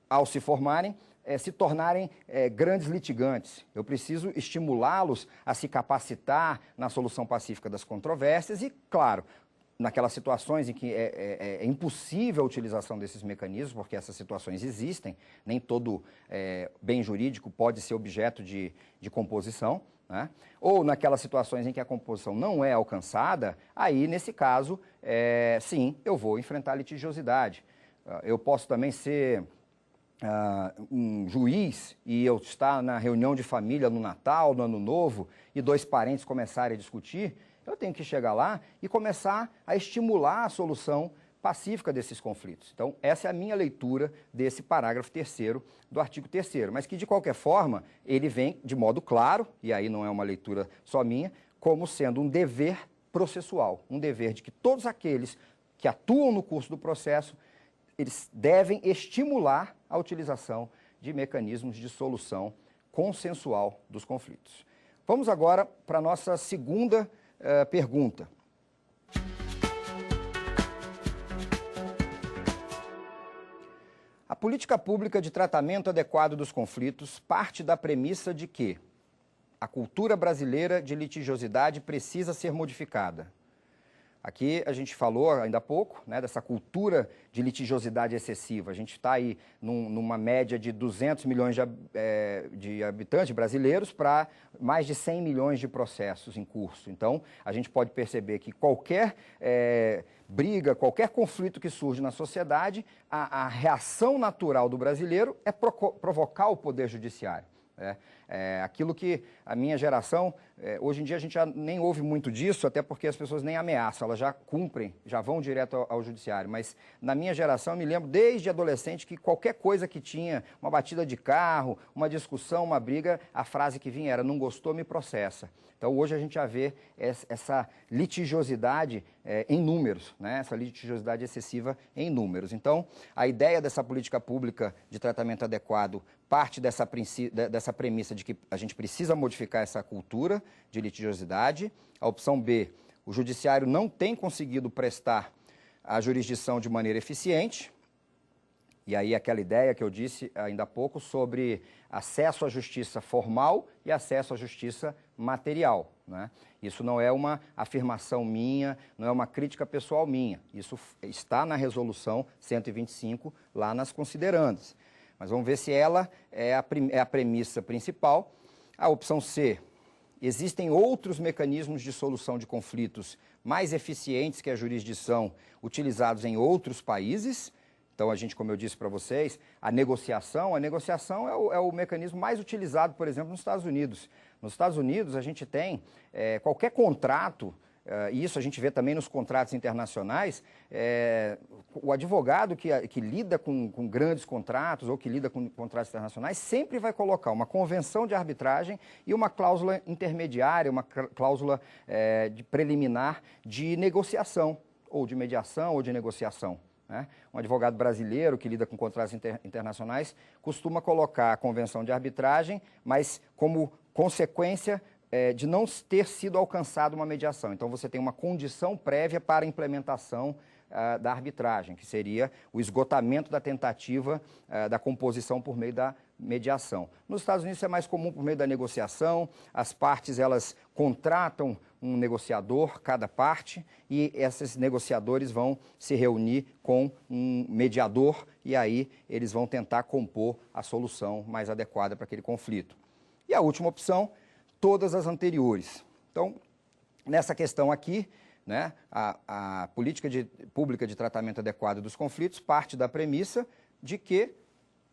ao se formarem, se tornarem grandes litigantes. Eu preciso estimulá-los a se capacitar na solução pacífica das controvérsias e, claro, naquelas situações em que é impossível a utilização desses mecanismos, porque essas situações existem, nem todo bem jurídico pode ser objeto de composição, né? Ou naquelas situações em que a composição não é alcançada, aí, nesse caso, sim, eu vou enfrentar litigiosidade. Eu posso também ser um juiz e eu estar na reunião de família no Natal, no Ano Novo, e dois parentes começarem a discutir, eu tenho que chegar lá e começar a estimular a solução pacífica desses conflitos. Então, essa é a minha leitura desse parágrafo 3º do artigo 3º, mas que, de qualquer forma, ele vem de modo claro, e aí não é uma leitura só minha, como sendo um dever processual, um dever de que todos aqueles que atuam no curso do processo, eles devem estimular a utilização de mecanismos de solução consensual dos conflitos. Vamos agora para a nossa segunda pergunta. A política pública de tratamento adequado dos conflitos parte da premissa de que a cultura brasileira de litigiosidade precisa ser modificada. Aqui a gente falou ainda há pouco, né, dessa cultura de litigiosidade excessiva. A gente está aí numa média de 200 milhões de habitantes brasileiros para mais de 100 milhões de processos em curso. Então, a gente pode perceber que qualquer briga, qualquer conflito que surge na sociedade, a reação natural do brasileiro é provocar o poder judiciário. Aquilo que a minha geração, hoje em dia a gente já nem ouve muito disso, até porque as pessoas nem ameaçam, elas já cumprem, já vão direto ao judiciário. Mas na minha geração eu me lembro desde adolescente que qualquer coisa que tinha, uma batida de carro, uma discussão, uma briga, a frase que vinha era: não gostou, me processa. Então hoje a gente já vê essa litigiosidade em números, né? Essa litigiosidade excessiva em números. Então a ideia dessa política pública de tratamento adequado parte dessa premissa de que a gente precisa modificar essa cultura de litigiosidade. A opção B, o judiciário não tem conseguido prestar a jurisdição de maneira eficiente. E aí aquela ideia que eu disse ainda há pouco sobre acesso à justiça formal e acesso à justiça material, né? Isso não é uma afirmação minha, não é uma crítica pessoal minha. Isso está na resolução 125, lá nas considerandas. Mas vamos ver se ela é a premissa principal. A opção C, existem outros mecanismos de solução de conflitos mais eficientes que a jurisdição utilizados em outros países. Então, a gente, como eu disse para vocês, a negociação é o mecanismo mais utilizado, por exemplo, nos Estados Unidos. Nos Estados Unidos, a gente tem qualquer contrato e isso a gente vê também nos contratos internacionais, o advogado que lida com grandes contratos ou que lida com contratos internacionais sempre vai colocar uma convenção de arbitragem e uma cláusula intermediária, uma cláusula de preliminar de negociação, ou de mediação ou de negociação. Né? Um advogado brasileiro que lida com contratos internacionais costuma colocar a convenção de arbitragem, mas como consequência de não ter sido alcançada uma mediação. Então, você tem uma condição prévia para a implementação da arbitragem, que seria o esgotamento da tentativa da composição por meio da mediação. Nos Estados Unidos, isso é mais comum por meio da negociação. As partes, elas contratam um negociador, cada parte, e esses negociadores vão se reunir com um mediador, e aí eles vão tentar compor a solução mais adequada para aquele conflito. E a última opção, todas as anteriores. Então, nessa questão aqui, né, a política pública de tratamento adequado dos conflitos parte da premissa de que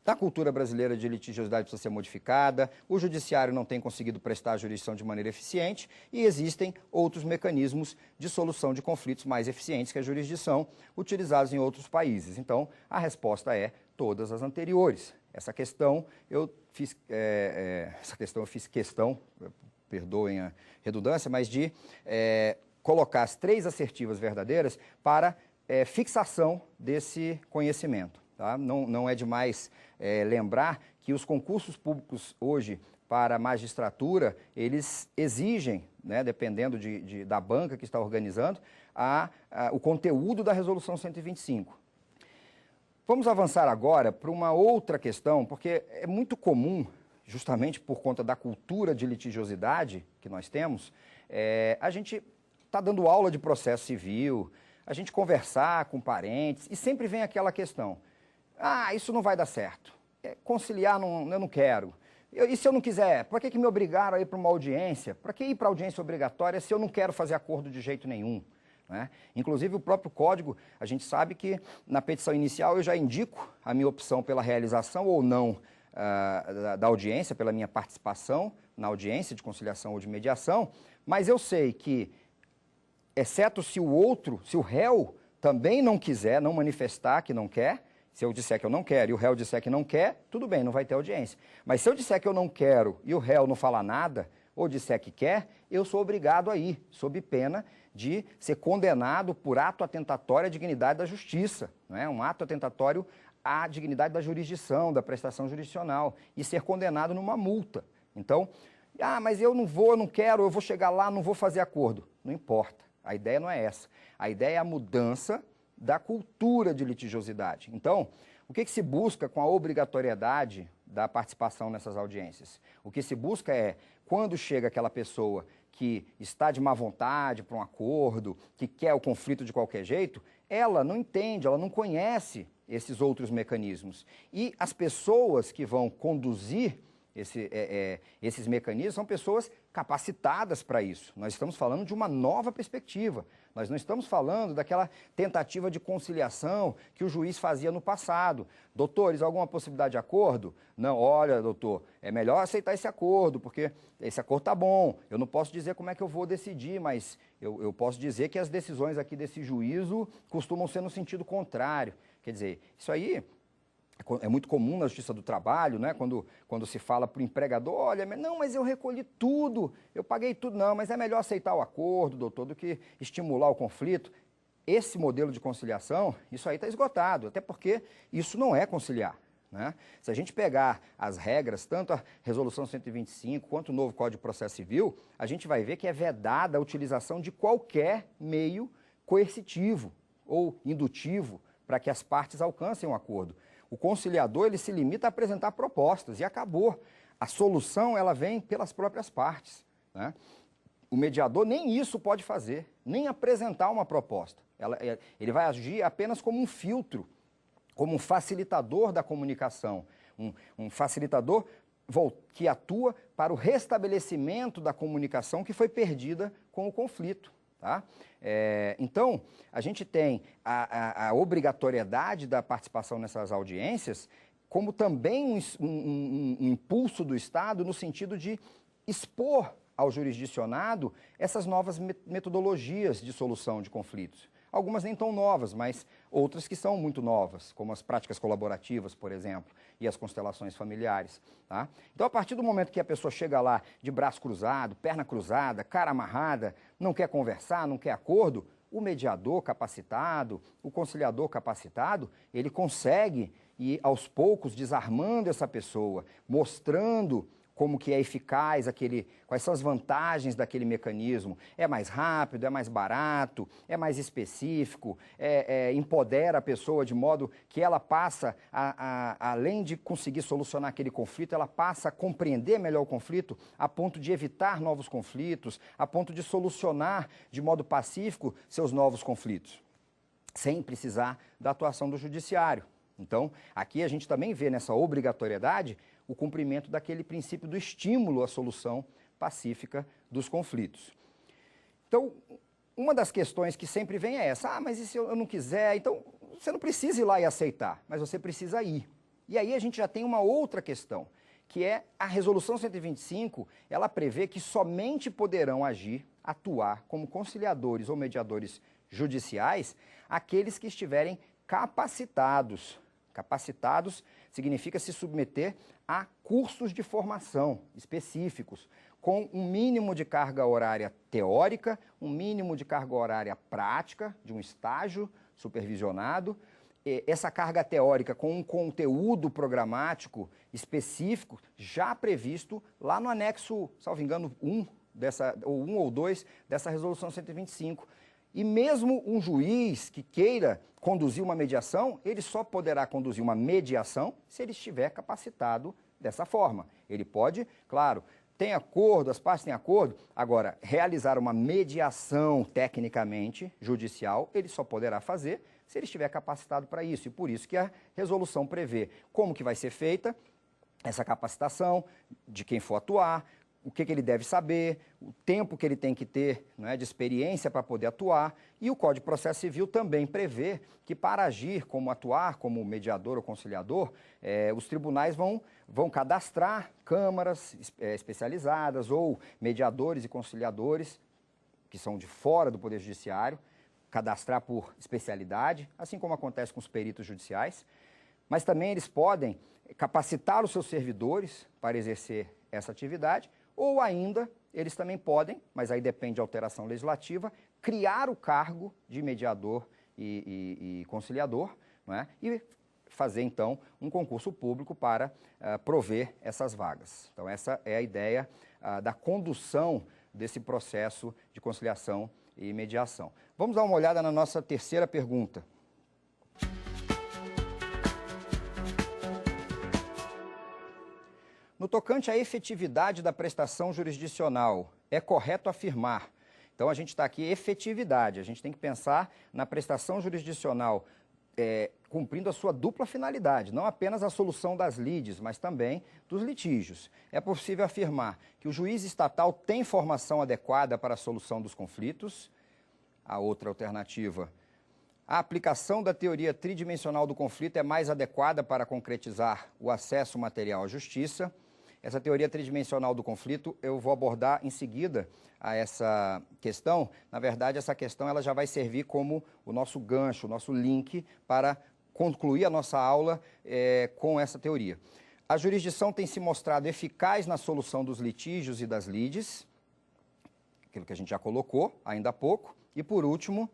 a cultura brasileira de litigiosidade precisa ser modificada, o judiciário não tem conseguido prestar a jurisdição de maneira eficiente e existem outros mecanismos de solução de conflitos mais eficientes que a jurisdição, utilizados em outros países. Então, a resposta é todas as anteriores. Essa questão eu fiz questão, perdoem a redundância, mas de colocar as 3 assertivas verdadeiras para fixação desse conhecimento. Tá? Não é demais lembrar que os concursos públicos hoje para a magistratura, eles exigem, né, dependendo da banca que está organizando, o conteúdo da Resolução 125. Vamos avançar agora para uma outra questão, porque é muito comum, justamente por conta da cultura de litigiosidade que nós temos, a gente está dando aula de processo civil, a gente conversar com parentes, e sempre vem aquela questão: isso não vai dar certo, conciliar eu não quero, e se eu não quiser, para que me obrigaram a ir para uma audiência? Para que ir para audiência obrigatória se eu não quero fazer acordo de jeito nenhum? Né? Inclusive o próprio código, a gente sabe que na petição inicial eu já indico a minha opção pela realização ou não da audiência, pela minha participação na audiência de conciliação ou de mediação, mas eu sei que, exceto se o réu também não quiser, não manifestar que não quer, se eu disser que eu não quero e o réu disser que não quer, tudo bem, não vai ter audiência. Mas se eu disser que eu não quero e o réu não falar nada, ou disser que quer, eu sou obrigado a ir, sob pena de ser condenado por ato atentatório à dignidade da justiça, né? Um ato atentatório à dignidade da jurisdição, da prestação jurisdicional, e ser condenado numa multa. Então, mas eu não vou, eu não quero, eu vou chegar lá, não vou fazer acordo. Não importa, a ideia não é essa. A ideia é a mudança da cultura de litigiosidade. Então, o que se busca com a obrigatoriedade da participação nessas audiências? O que se busca é, quando chega aquela pessoa que está de má vontade para um acordo, que quer o conflito de qualquer jeito, ela não entende, ela não conhece esses outros mecanismos. E as pessoas que vão conduzir esses mecanismos são pessoas capacitadas para isso. Nós estamos falando de uma nova perspectiva. Nós não estamos falando daquela tentativa de conciliação que o juiz fazia no passado. Doutores, alguma possibilidade de acordo? Não, olha, doutor, é melhor aceitar esse acordo, porque esse acordo está bom. Eu não posso dizer como é que eu vou decidir, mas eu posso dizer que as decisões aqui desse juízo costumam ser no sentido contrário. Quer dizer, isso aí é muito comum na Justiça do Trabalho, né? Quando se fala para o empregador: olha, não, mas eu recolhi tudo, eu paguei tudo. Não, mas é melhor aceitar o acordo, doutor, do que estimular o conflito. Esse modelo de conciliação, isso aí está esgotado, até porque isso não é conciliar, né? Se a gente pegar as regras, tanto a Resolução 125 quanto o novo Código de Processo Civil, a gente vai ver que é vedada a utilização de qualquer meio coercitivo ou indutivo para que as partes alcancem um acordo. O conciliador, ele se limita a apresentar propostas e acabou. A solução, ela vem pelas próprias partes, né? O mediador nem isso pode fazer, nem apresentar uma proposta. Ele vai agir apenas como um filtro, como um facilitador da comunicação, um facilitador que atua para o restabelecimento da comunicação que foi perdida com o conflito. Tá? Então, a gente tem a obrigatoriedade da participação nessas audiências, como também um impulso do Estado no sentido de expor ao jurisdicionado essas novas metodologias de solução de conflitos. Algumas nem tão novas, mas outras que são muito novas, como as práticas colaborativas, por exemplo, e as constelações familiares. Tá? Então, a partir do momento que a pessoa chega lá de braço cruzado, perna cruzada, cara amarrada, não quer conversar, não quer acordo, o mediador capacitado, o conciliador capacitado, ele consegue ir aos poucos desarmando essa pessoa, mostrando como que é eficaz quais são as vantagens daquele mecanismo. É mais rápido, é mais barato, é mais específico, empodera a pessoa de modo que ela passa, além de conseguir solucionar aquele conflito, ela passa a compreender melhor o conflito, a ponto de evitar novos conflitos, a ponto de solucionar de modo pacífico seus novos conflitos, sem precisar da atuação do judiciário. Então, aqui a gente também vê nessa obrigatoriedade o cumprimento daquele princípio do estímulo à solução pacífica dos conflitos. Então, uma das questões que sempre vem é essa, mas e se eu não quiser? Então, você não precisa ir lá e aceitar, mas você precisa ir. E aí a gente já tem uma outra questão, que é a Resolução 125, ela prevê que somente poderão agir, atuar como conciliadores ou mediadores judiciais aqueles que estiverem capacitados. Capacitados significa se submeter a cursos de formação específicos, com um mínimo de carga horária teórica, um mínimo de carga horária prática, de um estágio supervisionado, essa carga teórica com um conteúdo programático específico já previsto lá no anexo, salvo engano, 1 ou 2 dessa Resolução 125. E mesmo um juiz que queira conduzir uma mediação, ele só poderá conduzir uma mediação se ele estiver capacitado dessa forma. Ele pode, claro, tem acordo, as partes têm acordo, agora, realizar uma mediação tecnicamente judicial, ele só poderá fazer se ele estiver capacitado para isso. E por isso que a resolução prevê como que vai ser feita essa capacitação de quem for atuar, o que ele deve saber, o tempo que ele tem que ter, né, de experiência para poder atuar. E o Código de Processo Civil também prevê que para agir, como atuar como mediador ou conciliador, os tribunais vão cadastrar câmaras especializadas ou mediadores e conciliadores que são de fora do Poder Judiciário, cadastrar por especialidade, assim como acontece com os peritos judiciais. Mas também eles podem capacitar os seus servidores para exercer essa atividade, ou ainda, eles também podem, mas aí depende de alteração legislativa, criar o cargo de mediador e conciliador, não é? E fazer, então, um concurso público para prover essas vagas. Então, essa é a ideia da condução desse processo de conciliação e mediação. Vamos dar uma olhada na nossa terceira pergunta. No tocante à efetividade da prestação jurisdicional, é correto afirmar. Então, a gente está aqui, efetividade. A gente tem que pensar na prestação jurisdicional cumprindo a sua dupla finalidade, não apenas a solução das lides, mas também dos litígios. É possível afirmar que o juiz estatal tem formação adequada para a solução dos conflitos. A outra alternativa, a aplicação da teoria tridimensional do conflito é mais adequada para concretizar o acesso material à justiça. Essa teoria tridimensional do conflito eu vou abordar em seguida a essa questão. Na verdade, essa questão ela já vai servir como o nosso gancho, o nosso link para concluir a nossa aula com essa teoria. A jurisdição tem se mostrado eficaz na solução dos litígios e das lides, aquilo que a gente já colocou ainda há pouco. E, por último,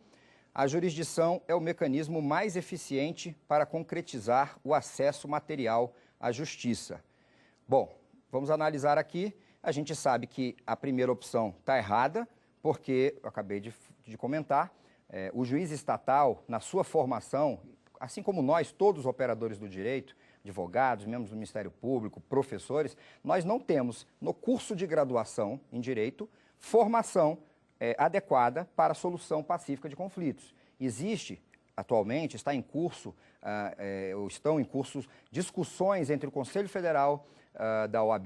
a jurisdição é o mecanismo mais eficiente para concretizar o acesso material à justiça. Bom, vamos analisar aqui. A gente sabe que a primeira opção está errada, porque, eu acabei de comentar, o juiz estatal, na sua formação, assim como nós, todos os operadores do direito, advogados, membros do Ministério Público, professores, nós não temos, no curso de graduação em Direito, formação adequada para a solução pacífica de conflitos. Existe, atualmente, está em curso, ou estão em curso, discussões entre o Conselho Federal da OAB,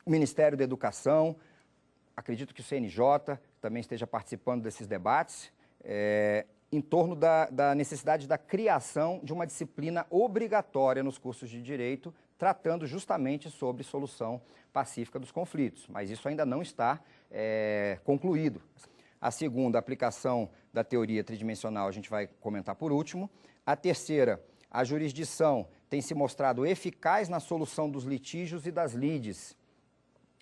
o Ministério da Educação, acredito que o CNJ também esteja participando desses debates, em torno da necessidade da criação de uma disciplina obrigatória nos cursos de Direito tratando justamente sobre solução pacífica dos conflitos, mas isso ainda não está concluído. A segunda, a aplicação da teoria tridimensional, a gente vai comentar por último. A terceira, a jurisdição tem se mostrado eficaz na solução dos litígios e das lides.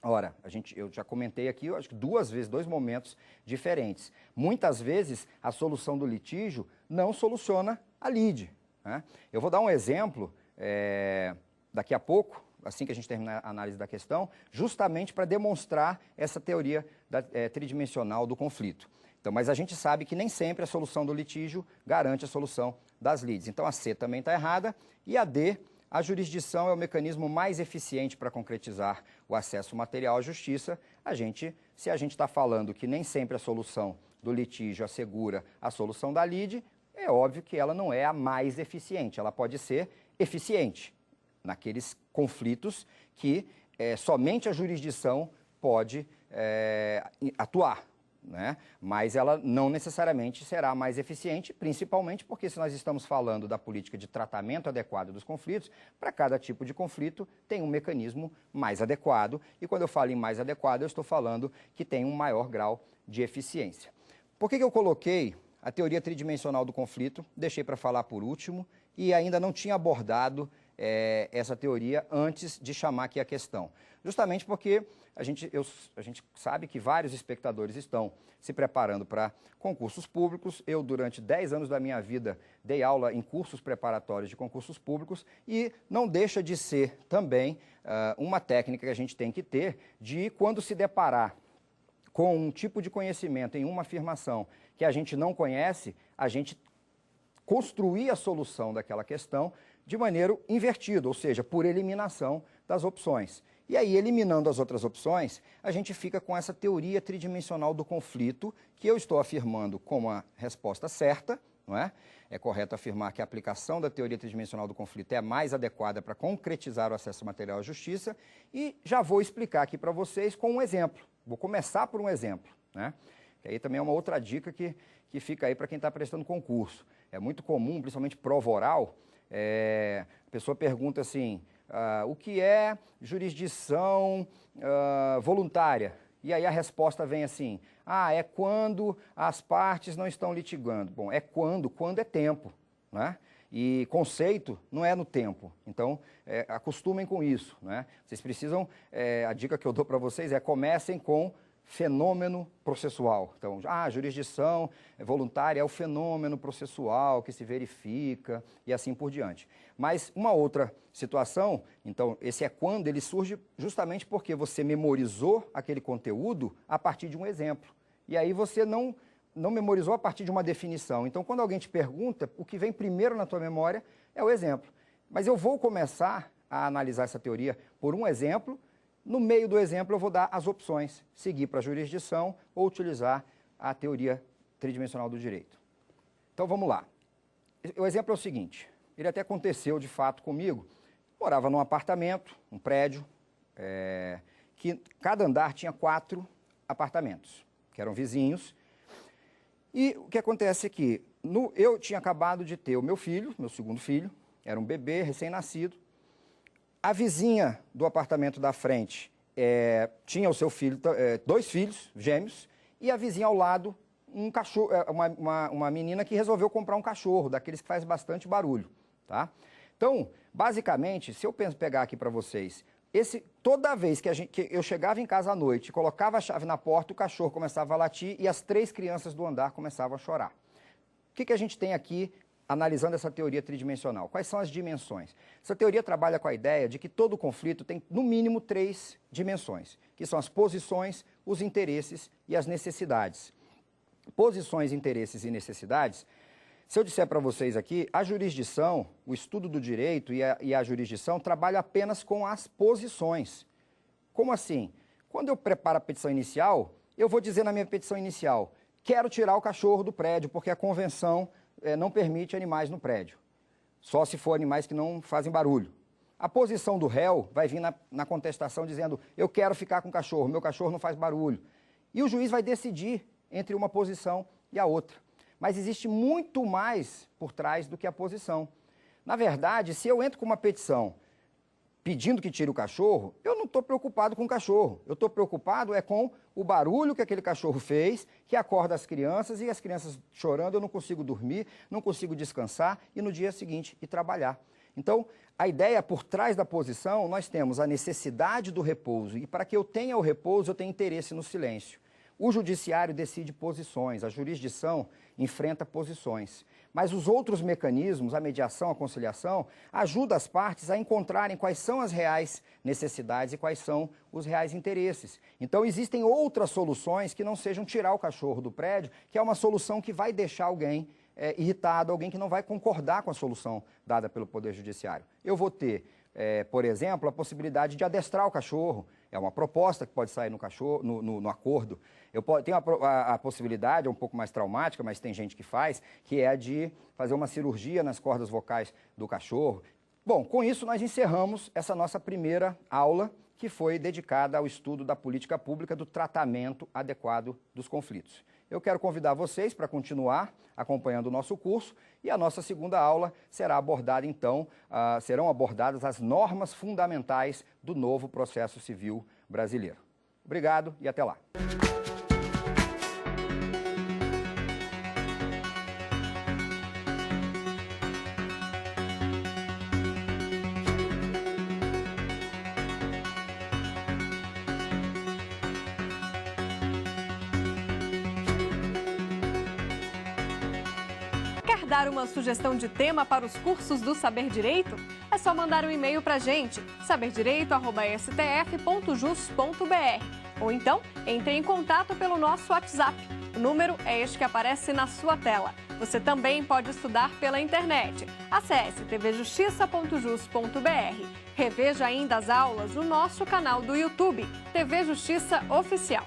Ora, eu já comentei aqui, eu acho que 2 vezes, 2 momentos diferentes. Muitas vezes, a solução do litígio não soluciona a lide, né? Eu vou dar um exemplo daqui a pouco, assim que a gente terminar a análise da questão, justamente para demonstrar essa teoria tridimensional do conflito. Então, mas a gente sabe que nem sempre a solução do litígio garante a solução das lides. Então, a C também está errada. E a D, a jurisdição é o mecanismo mais eficiente para concretizar o acesso material à justiça. Se a gente está falando que nem sempre a solução do litígio assegura a solução da lide, é óbvio que ela não é a mais eficiente. Ela pode ser eficiente naqueles conflitos que somente a jurisdição pode atuar, né? Mas ela não necessariamente será mais eficiente, principalmente porque se nós estamos falando da política de tratamento adequado dos conflitos, para cada tipo de conflito tem um mecanismo mais adequado, e quando eu falo em mais adequado, eu estou falando que tem um maior grau de eficiência. Por que eu coloquei a teoria tridimensional do conflito? Deixei para falar por último e ainda não tinha abordado essa teoria antes de chamar aqui a questão. Justamente porque a gente sabe que vários espectadores estão se preparando para concursos públicos. Eu, durante 10 anos da minha vida, dei aula em cursos preparatórios de concursos públicos e não deixa de ser também uma técnica que a gente tem que ter de, quando se deparar com um tipo de conhecimento em uma afirmação que a gente não conhece, a gente construir a solução daquela questão de maneira invertida, ou seja, por eliminação das opções. E aí, eliminando as outras opções, a gente fica com essa teoria tridimensional do conflito, que eu estou afirmando como a resposta certa, não é? É correto afirmar que a aplicação da teoria tridimensional do conflito é a mais adequada para concretizar o acesso material à justiça, e já vou explicar aqui para vocês com um exemplo. Vou começar por um exemplo, né? Que aí também é uma outra dica que fica aí para quem está prestando concurso. É muito comum, principalmente prova oral, a pessoa pergunta assim, o que é jurisdição voluntária? E aí a resposta vem assim, é quando as partes não estão litigando. Bom, é quando é tempo, né? E conceito não é no tempo, então acostumem com isso, né? Vocês precisam, a dica que eu dou para vocês comecem com fenômeno processual. Então, a jurisdição voluntária é o fenômeno processual que se verifica e assim por diante. Mas uma outra situação, então, esse quando, ele surge justamente porque você memorizou aquele conteúdo a partir de um exemplo. E aí você não memorizou a partir de uma definição. Então, quando alguém te pergunta, o que vem primeiro na tua memória é o exemplo. Mas eu vou começar a analisar essa teoria por um exemplo. No meio do exemplo, eu vou dar as opções, seguir para a jurisdição ou utilizar a teoria tridimensional do direito. Então, vamos lá. O exemplo é o seguinte, ele até aconteceu de fato comigo. Morava num apartamento, um prédio, que cada andar tinha 4 apartamentos, que eram vizinhos. E o que acontece é que eu tinha acabado de ter o meu filho, meu segundo filho, era um bebê recém-nascido. A vizinha do apartamento da frente tinha o seu filho, 2 filhos gêmeos, e a vizinha ao lado, um cachorro, uma menina que resolveu comprar um cachorro, daqueles que faz bastante barulho, tá? Então, basicamente, se eu pegar aqui para vocês, toda vez que eu chegava em casa à noite, colocava a chave na porta, o cachorro começava a latir e as 3 crianças do andar começavam a chorar. O que a gente tem aqui analisando essa teoria tridimensional? Quais são as dimensões? Essa teoria trabalha com a ideia de que todo conflito tem, no mínimo, 3 dimensões, que são as posições, os interesses e as necessidades. Posições, interesses e necessidades, se eu disser para vocês aqui, a jurisdição, o estudo do direito e a jurisdição trabalham apenas com as posições. Como assim? Quando eu preparo a petição inicial, eu vou dizer na minha petição inicial, quero tirar o cachorro do prédio, porque a convenção não permite animais no prédio, só se for animais que não fazem barulho. A posição do réu vai vir na contestação dizendo, eu quero ficar com o cachorro, meu cachorro não faz barulho. E o juiz vai decidir entre uma posição e a outra. Mas existe muito mais por trás do que a posição. Na verdade, se eu entro com uma petição pedindo que tire o cachorro, eu não estou preocupado com o cachorro. Eu estou preocupado com o barulho que aquele cachorro fez, que acorda as crianças, e as crianças chorando, eu não consigo dormir, não consigo descansar e no dia seguinte ir trabalhar. Então, a ideia por trás da posição, nós temos a necessidade do repouso, e para que eu tenha o repouso, eu tenho interesse no silêncio. O judiciário decide posições, a jurisdição enfrenta posições. Mas os outros mecanismos, a mediação, a conciliação, ajudam as partes a encontrarem quais são as reais necessidades e quais são os reais interesses. Então, existem outras soluções que não sejam tirar o cachorro do prédio, que é uma solução que vai deixar alguém irritado, alguém que não vai concordar com a solução dada pelo Poder Judiciário. Eu vou ter, por exemplo, a possibilidade de adestrar o cachorro. É uma proposta que pode sair no acordo. Eu tenho a possibilidade, é um pouco mais traumática, mas tem gente que faz, que é a de fazer uma cirurgia nas cordas vocais do cachorro. Bom, com isso nós encerramos essa nossa primeira aula, que foi dedicada ao estudo da política pública do tratamento adequado dos conflitos. Eu quero convidar vocês para continuar acompanhando o nosso curso, e a nossa segunda aula será abordada, então, serão abordadas as normas fundamentais do novo processo civil brasileiro. Obrigado e até lá. Dar uma sugestão de tema para os cursos do Saber Direito? É só mandar um e-mail para a gente, saberdireito@stf.jus.br, ou então entre em contato pelo nosso WhatsApp. O número é este que aparece na sua tela. Você também pode estudar pela internet. Acesse tvjustiça.jus.br. Reveja ainda as aulas no nosso canal do YouTube, TV Justiça Oficial.